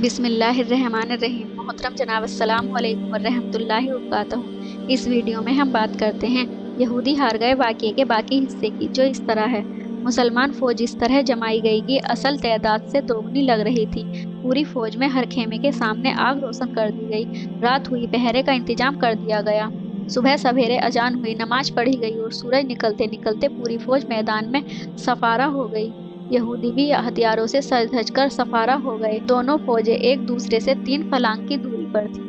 बिस्मिल्लाहिर्रहमानिर्रहीम। मोहतरम जनाब, अस्सलाम वालेकुम वरहमतुल्लाहि वबरकातुहू। इस वीडियो में हम बात करते हैं यहूदी हार गए वाक़ये के बाकी हिस्से की, जो इस तरह है। मुसलमान फ़ौज इस तरह जमाई गई कि असल तादाद से दोगुनी लग रही थी। पूरी फ़ौज में हर खेमे के सामने आग रोशन कर दी गई। रात हुई, पहरे का इंतजाम कर दिया गया। सुबह सवेरे अजान हुई, नमाज पढ़ी गई और सूरज निकलते निकलते पूरी फ़ौज मैदान में सफारा हो गई। यहूदी भी हथियारों से सज धज कर सफारा हो गए। दोनों फौजें एक दूसरे से 3 फलांग की दूरी पर थीं।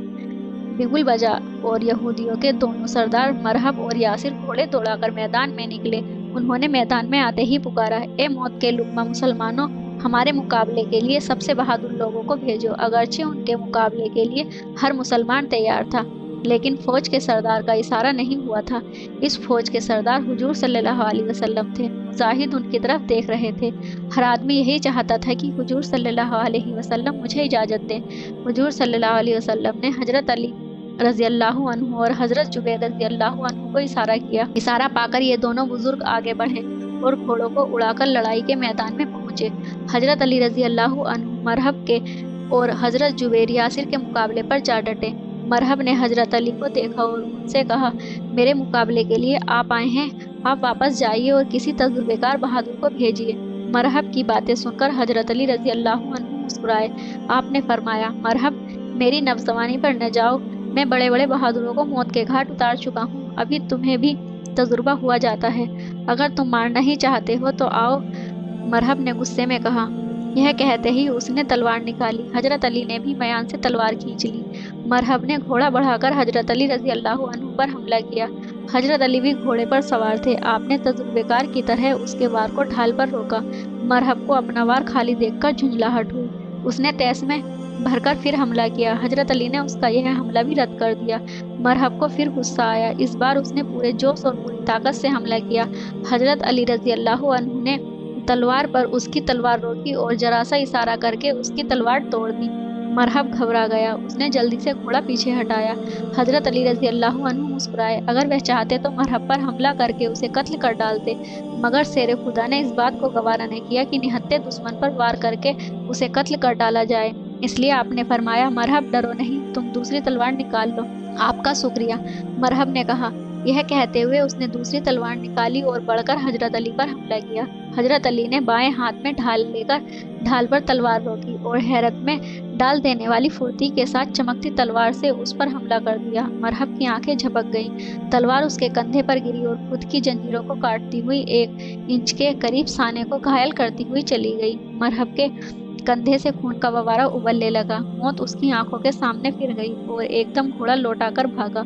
बिगुल बजा और यहूदियों के दोनों सरदार मरहब और यासिर घोड़े दौड़ाकर मैदान में निकले। उन्होंने मैदान में आते ही पुकारा, ए मौत के लुक़मा मुसलमानों, हमारे मुकाबले के लिए सबसे बहादुर लोगों को भेजो। अगरचे उनके मुकाबले के लिए हर मुसलमान तैयार था, लेकिन फौज के सरदार का इशारा नहीं हुआ था। इस फौज के सरदार हुजूर सल्लल्लाहु अलैहि वसल्लम थे। मुजाहिद उनकी तरफ देख रहे थे। हर आदमी यही चाहता था कि हुजूर सल्लल्लाहु अलैहि वसल्लम मुझे इजाज़त दें। हुजूर सल्लल्लाहु अलैहि वसल्लम ने हज़रत अली रज़ियल्लाहु अन्हु और हज़रत जुबैर रज़ियल्लाहु अन्हु को इशारा किया। इशारा पाकर ये दोनों बुजुर्ग आगे बढ़े और घोड़ों को उड़ाकर लड़ाई के मैदान में पहुंचे। हज़रत अली रज़ियल्लाहु अन्हु मरहब के और हज़रत जुबैर यासिर के मुकाबले पर जा डटे। मरहब ने हज़रत अली को देखा और उनसे कहा, मेरे मुकाबले के लिए आप आए हैं, आप वापस जाइए और किसी तजुर्बेकार बहादुर को भेजिए। मरहब की बातें सुनकर हज़रत अली रज़ियल्लाहु अन्हु मुस्कुराए। आपने फरमाया, मरहब, मेरी नवजवानी पर न जाओ, मैं बड़े बड़े बहादुरों को मौत के घाट उतार चुका हूँ, अभी तुम्हें भी तजुर्बा हुआ जाता है। अगर तुम मारना ही चाहते हो तो आओ। मरहब ने गुस्से में कहा। यह कहते ही उसने तलवार निकाली। हज़रत अली ने भी मयान से तलवार खींच ली। मरहब ने घोड़ा बढ़ाकर हज़रत अली रज़ियल्लाहु अन्हु पर हमला किया। हज़रत अली भी घोड़े पर सवार थे। आपने तजुर्बेकार की तरह उसके वार को ढाल पर रोका। मरहब को अपना वार खाली देखकर झुंझलाहट हुई। उसने तैस में भरकर फिर हमला किया। हज़रत अली ने उसका यह हमला भी रद्द कर दिया। मरहब को फिर गुस्सा आया। इस बार उसने पूरे जोश और पूरी ताकत से हमला किया। हज़रत अली रज़ियल्लाहु अन्हु ने तलवार पर उसकी तलवार रोकी और जरा सा इशारा करके उसकी तलवार तोड़ दी। मरहब घबरा गया। उसने जल्दी से घोड़ा पीछे हटाया। हज़रत अली रज़ियल्लाहु अन्हु मुस्कुराए। अगर वह चाहते तो मरहब पर हमला करके उसे कत्ल कर डालते, मगर शेर खुदा ने इस बात को गवारा न किया कि निहत्थे दुश्मन पर वार करके उसे कत्ल कर डाला जाए। इसलिए आपने फरमाया, मरहब, डरो नहीं, तुम दूसरी तलवार निकाल लो। आपका शुक्रिया, मरहब ने कहा। यह कहते हुए उसने दूसरी तलवार निकाली और बढ़कर हज़रत अली पर हमला किया। हज़रत अली ने बाएं हाथ में ढाल लेकर ढाल पर तलवार रोकी और हैरत में डाल देने वाली फुर्ती के साथ चमकती तलवार से उस पर हमला कर दिया। मरहब की आंखें झपक गईं। तलवार उसके कंधे पर गिरी और खुद की जंजीरों को काटती हुई 1 इंच के करीब साने को घायल करती हुई चली गई। मरहब के कंधे से खून का फव्वारा उबलने लगा। मौत उसकी आंखों के सामने फिर गई और एकदम घोड़ा लौटाकर भागा।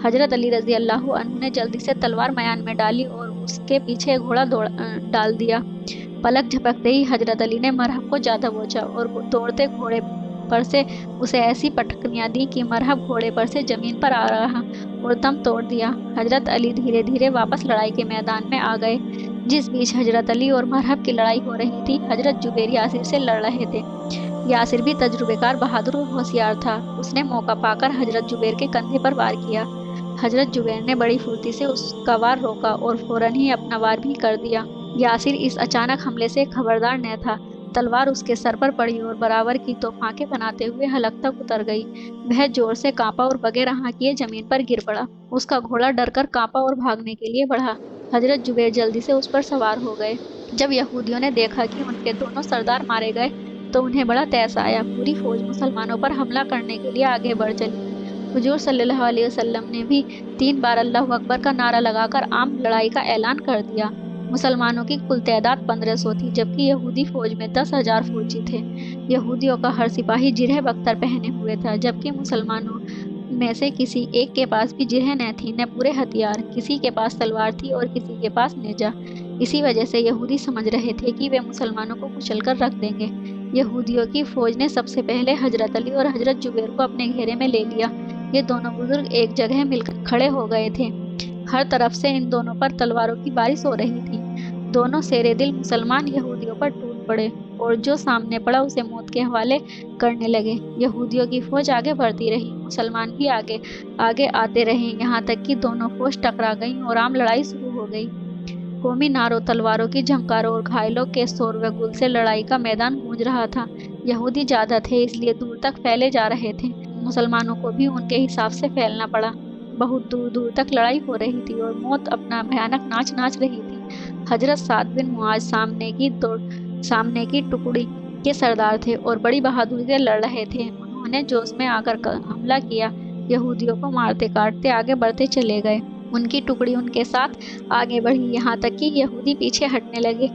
हज़रत अली रज़ियल्लाहु अन्हु ने जल्दी से तलवार मयान में डाली और उसके पीछे घोड़ा डाल दिया। पलक झपकते ही हज़रत अली ने मरहब को जा दबोचा और दौड़ते घोड़े पर से उसे ऐसी पटकनियां दी कि मरहब घोड़े पर से जमीन पर आ रहा और दम तोड़ दिया। हज़रत अली धीरे धीरे वापस लड़ाई के मैदान में आ गए। जिस बीच हज़रत अली और मरहब की लड़ाई हो रही थी, हज़रत जुबैर यासिर से लड़ रहे थे। यासिर भी तजुर्बेकार, बहादुर और होशियार था। उसने मौका पाकर हज़रत जुबैर के कंधे पर वार किया। हज़रत जुबैर ने बड़ी फुर्ती से उसका वार रोका और फौरन ही अपना वार भी कर दिया। यासिर इस अचानक हमले से खबरदार न था। तलवार उसके सर पर पड़ी और बराबर की तोफाकें बनाते हुए हलक तक उतर गई। वह जोर से कांपा और बगैर आह किए जमीन पर गिर पड़ा। उसका घोड़ा डरकर कांपा और भागने के लिए बढ़ा। हज़रत जुबैर जल्दी से उस पर सवार हो गए। जब यहूदियों ने देखा कि उनके दोनों सरदार मारे गए तो उन्हें बड़ा तैस आया। पूरी फौज मुसलमानों पर हमला करने के लिए आगे बढ़ चली। हुजूर सल्लल्लाहु अलैहि वसल्लम ने भी 3 बार अल्लाहु अकबर का नारा लगाकर आम लड़ाई का ऐलान कर दिया। मुसलमानों की कुल तादाद 1500 थी, जबकि यहूदी फौज में 10,000 फौजी थे। यहूदियों का हर सिपाही जिरह बख्तर पहने हुए था, जबकि मुसलमानों में से किसी एक के पास भी जिरह न थी, न पूरे हथियार। किसी के पास तलवार थी और किसी के पास नेजा। इसी वजह से यहूदी समझ रहे थे कि वे मुसलमानों को कुचलकर रख देंगे। यहूदियों की फौज ने सबसे पहले हज़रत अली और हज़रत जुबैर को अपने घेरे में ले लिया। ये दोनों बुजुर्ग एक जगह मिलकर खड़े हो गए थे। हर तरफ से इन दोनों पर तलवारों की बारिश हो रही थी। दोनों शेरे दिल मुसलमान यहूदियों पर टूट पड़े और जो सामने पड़ा उसे मौत के हवाले करने लगे। यहूदियों की फौज आगे बढ़ती रही, मुसलमान भी आगे आगे आते रहे, यहाँ तक कि दोनों फौज टकरा गईं और आम लड़ाई शुरू हो गई। कौमी नारों, तलवारों की झंकारों और घायलों के शोर व गुल से लड़ाई का मैदान गूंज रहा था। यहूदी ज़्यादा थे इसलिए दूर तक फैले जा रहे थे। मुसलमानों को भी उनके हिसाब से फैलना पड़ा। बहुत दूर दूर तक लड़ाई हो रही थी और मौत अपना भयानक नाच नाच रही थी। हजरत साद बिन मुआज सामने की टुकड़ी के सरदार थे और बड़ी बहादुरी से लड़ रहे थे। उन्होंने जोश में आकर हमला किया। यहूदियों को मारते काटते आगे बढ़ते चले गए। उनकी टुकड़ी उनके साथ आगे बढ़ी, यहाँ तक कि यहूदी पीछे हटने लगे।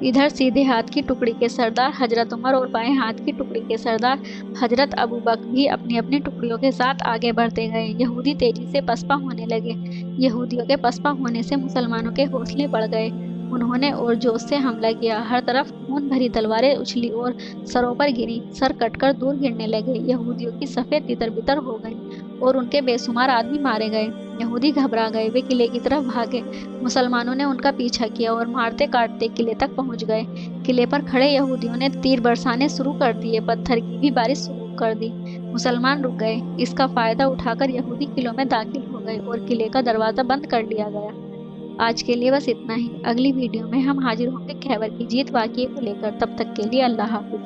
इधर सीधे हाथ की टुकड़ी के सरदार हजरत उमर और बाएं हाथ की टुकड़ी के सरदार हजरत अबू बकर भी अपनी अपनी टुकड़ियों के साथ आगे बढ़ते गए। यहूदी तेजी से पसपा होने लगे। यहूदियों के पसपा होने से मुसलमानों के हौसले बढ़ गए। उन्होंने और जोश से हमला किया। हर तरफ खून भरी तलवारें उछली और सरों पर गिरी। सर कटकर दूर गिरने लगे। यहूदियों की सफ़ेद तितर बितर हो गई और उनके बेशुमार आदमी मारे गए। यहूदी घबरा गए। वे किले की तरफ भागे। मुसलमानों ने उनका पीछा किया और मारते काटते किले तक पहुंच गए। किले पर खड़े यहूदियों ने तीर बरसाने शुरू कर दिए। पत्थर की भी बारिश शुरू कर दी। मुसलमान रुक गए। इसका फायदा उठाकर यहूदी किलों में दाखिल हो गए और किले का दरवाजा बंद कर लिया गया। आज के लिए बस इतना ही। अगली वीडियो में हम हाजिर होंगे खैबर की जीत वाक़ये को लेकर। तब तक के लिए अल्लाह हाफिज।